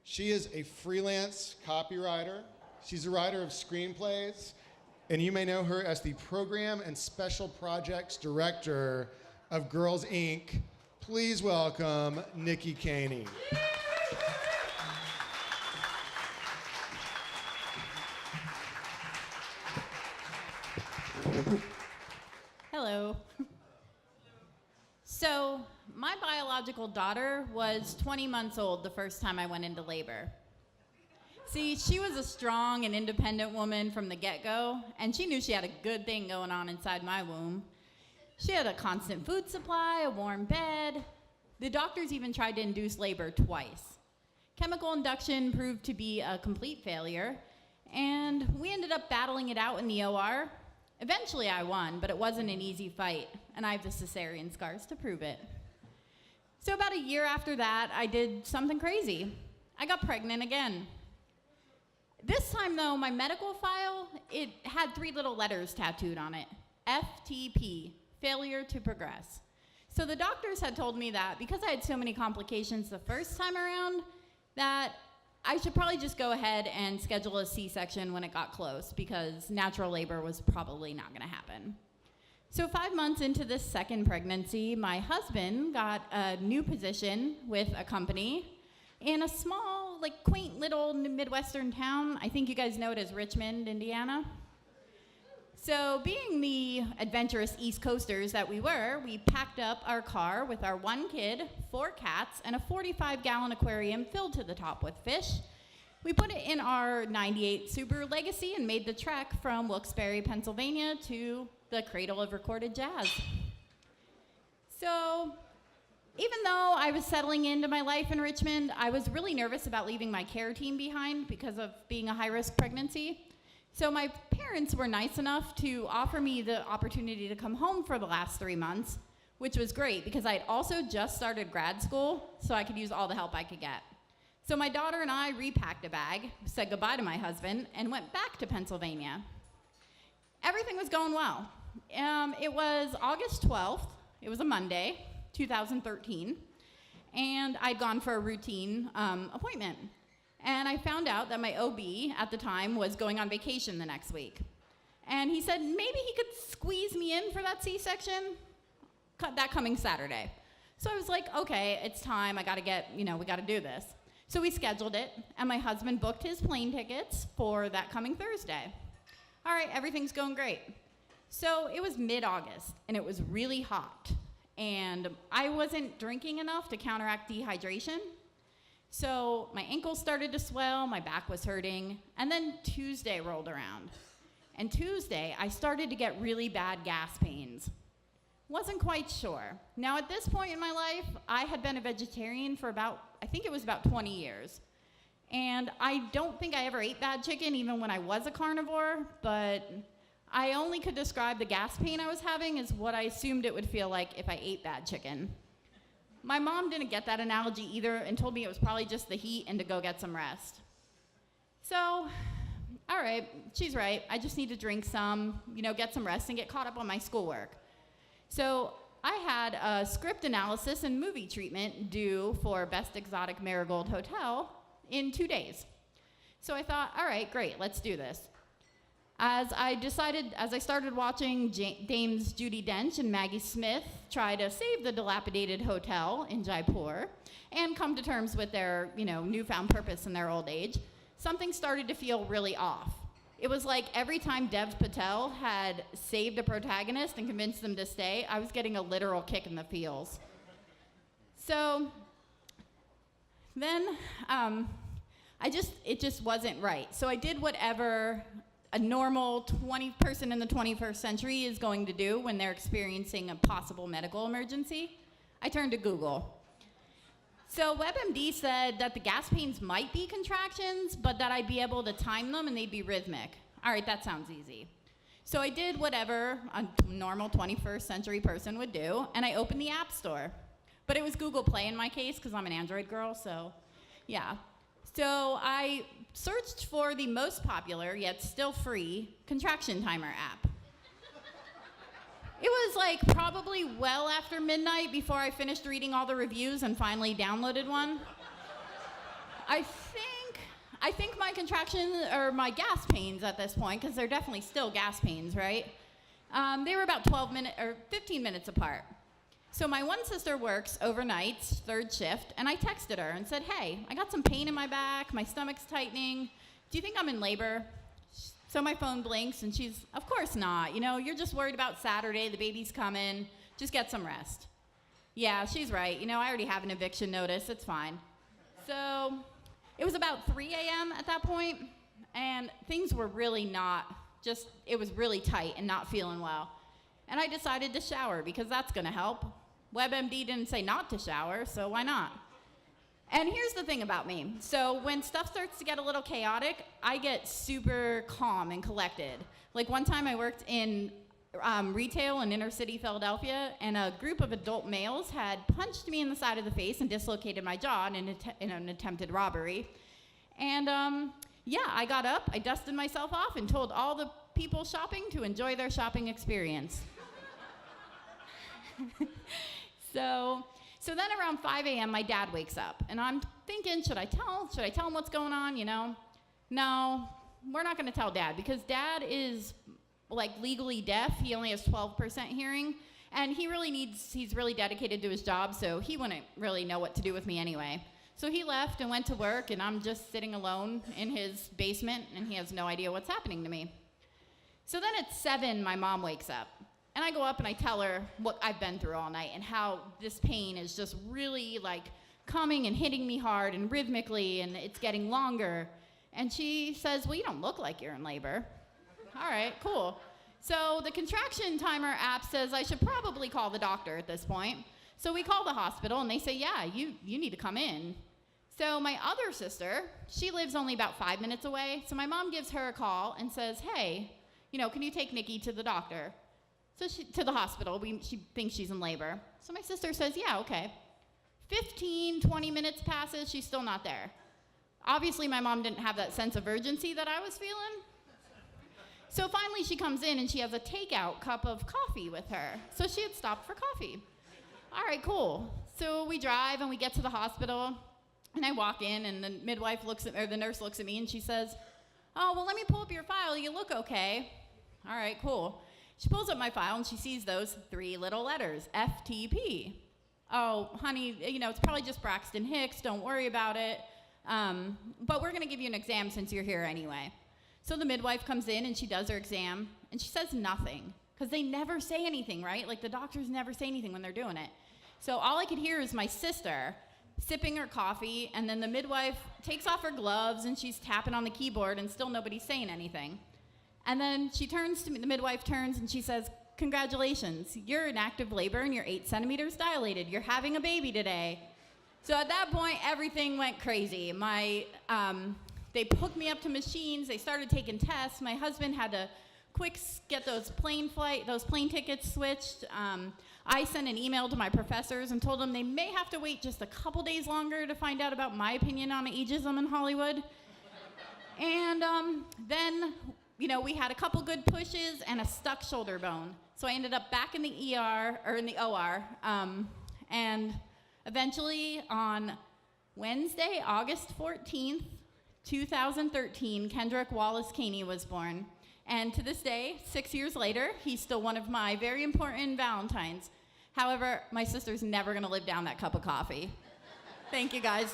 She is a freelance copywriter. She's a writer of screenplays, and you may know her as the Program and Special Projects Director of Girls, Inc. Please welcome Nichole Kanney. Hello. So, my biological daughter was 20 months old the first time I went into labor. See, she was a strong and independent woman from the get-go, and she knew she had a good thing going on inside my womb. She had a constant food supply, a warm bed. The doctors even tried to induce labor twice. Chemical induction proved to be a complete failure, and we ended up battling it out in the OR. Eventually I won, but it wasn't an easy fight, and I have the cesarean scars to prove it. So about a year after that, I did something crazy. I got pregnant again. This time though, my medical file, it had 3 little letters tattooed on it. FTP, failure to progress. So the doctors had told me that because I had so many complications the first time around, that I should probably just go ahead and schedule a C-section when it got close, because natural labor was probably not gonna happen. So 5 months into this second pregnancy, my husband got a new position with a company in a small, quaint little Midwestern town. I think you guys know it as Richmond, Indiana. So being the adventurous East Coasters that we were, we packed up our car with our 1 kid, 4 cats, and a 45-gallon aquarium filled to the top with fish. We put it in our 98 Subaru Legacy and made the trek from Wilkes-Barre, Pennsylvania to the cradle of recorded jazz. So even though I was settling into my life in Richmond, I was really nervous about leaving my care team behind because of being a high-risk pregnancy. So my parents were nice enough to offer me the opportunity to come home for the last 3 months, which was great because I had also just started grad school, so I could use all the help I could get. So my daughter and I repacked a bag, said goodbye to my husband, and went back to Pennsylvania. Everything was going well. It was August 12th, it was a Monday, 2013, and I'd gone for a routine appointment. And I found out that my OB at the time was going on vacation the next week. And he said maybe he could squeeze me in for that C-section that coming Saturday. So I was like, okay, it's time, we gotta do this. So we scheduled it, and my husband booked his plane tickets for that coming Thursday. All right, everything's going great. So it was mid-August, and it was really hot. And I wasn't drinking enough to counteract dehydration. So my ankles started to swell, my back was hurting, and then Tuesday rolled around. And Tuesday, I started to get really bad gas pains. Wasn't quite sure. Now at this point in my life, I had been a vegetarian for about 20 years. And I don't think I ever ate bad chicken even when I was a carnivore, but I only could describe the gas pain I was having as what I assumed it would feel like if I ate bad chicken. My mom didn't get that analogy either and told me it was probably just the heat and to go get some rest. So, all right, she's right. I just need to drink some, get some rest and get caught up on my schoolwork. So I had a script analysis and movie treatment due for Best Exotic Marigold Hotel in 2 days. So I thought, all right, great, let's do this. As I started watching Dames Judi Dench and Maggie Smith try to save the dilapidated hotel in Jaipur and come to terms with their, newfound purpose in their old age, something started to feel really off. It was like every time Dev Patel had saved a protagonist and convinced them to stay, I was getting a literal kick in the feels. So then it just wasn't right. So I did whatever a normal person in the 21st century is going to do when they're experiencing a possible medical emergency. I turned to Google. So WebMD said that the gas pains might be contractions, but that I'd be able to time them and they'd be rhythmic. All right, that sounds easy. So I did whatever a normal 21st century person would do, and I opened the App Store. But it was Google Play in my case, because I'm an Android girl, so yeah. So I searched for the most popular, yet still free, contraction timer app. It was probably well after midnight before I finished reading all the reviews and finally downloaded one. I think my contractions are my gas pains at this point, because they're definitely still gas pains, right? They were about 15 minutes apart. So my one sister works overnights, third shift, and I texted her and said, hey, I got some pain in my back, my stomach's tightening. Do you think I'm in labor? So my phone blinks, and she's, of course not. You're just worried about Saturday, the baby's coming, just get some rest. Yeah, she's right. I already have an eviction notice, it's fine. So it was about 3 a.m. at that point, and things were really it was really tight and not feeling well. And I decided to shower, because that's gonna help. WebMD didn't say not to shower, so why not? And here's the thing about me. So when stuff starts to get a little chaotic, I get super calm and collected. Like one time I worked in retail in inner city Philadelphia, and a group of adult males had punched me in the side of the face and dislocated my jaw in an attempted robbery. And I got up, I dusted myself off, and told all the people shopping to enjoy their shopping experience. So then around 5 a.m., my dad wakes up, and I'm thinking, should I tell him what's going on, No, we're not gonna tell Dad, because Dad is legally deaf. He only has 12% hearing, and he's really dedicated to his job, so he wouldn't really know what to do with me anyway. So he left and went to work, and I'm just sitting alone in his basement, and he has no idea what's happening to me. So then at 7, my mom wakes up. And I go up and I tell her what I've been through all night and how this pain is just really coming and hitting me hard and rhythmically, and it's getting longer. And she says, well, you don't look like you're in labor. All right, cool. So the contraction timer app says I should probably call the doctor at this point. So we call the hospital, and they say, yeah, you need to come in. So my other sister, she lives only about 5 minutes away. So my mom gives her a call and says, hey, can you take Nikki to the doctor? So to the hospital, she thinks she's in labor. So my sister says, yeah, okay. 15, 20 minutes passes, she's still not there. Obviously, my mom didn't have that sense of urgency that I was feeling. So finally, she comes in, and she has a takeout cup of coffee with her. So she had stopped for coffee. All right, cool. So we drive, and we get to the hospital, and I walk in, and the nurse looks at me, and she says, oh, well, let me pull up your file. You look okay. All right, cool. She pulls up my file, and she sees those 3 little letters, FTP. Oh, honey, it's probably just Braxton Hicks. Don't worry about it. But we're going to give you an exam since you're here anyway. So the midwife comes in, and she does her exam, and she says nothing, because they never say anything, right? The doctors never say anything when they're doing it. So all I could hear is my sister sipping her coffee, and then the midwife takes off her gloves, and she's tapping on the keyboard, and still nobody's saying anything. And then the midwife turns, and she says, congratulations, you're in active labor and you're 8 centimeters dilated. You're having a baby today. So at that point, everything went crazy. They hooked me up to machines. They started taking tests. My husband had to quick get those plane tickets switched. I sent an email to my professors and told them they may have to wait just a couple days longer to find out about my opinion on ageism in Hollywood. And then we had a couple good pushes and a stuck shoulder bone. So I ended up back in the OR. And eventually on Wednesday, August 14th, 2013, Kendrick Wallace Kanney was born. And to this day, 6 years later, he's still one of my very important Valentines. However, my sister's never gonna live down that cup of coffee. Thank you, guys.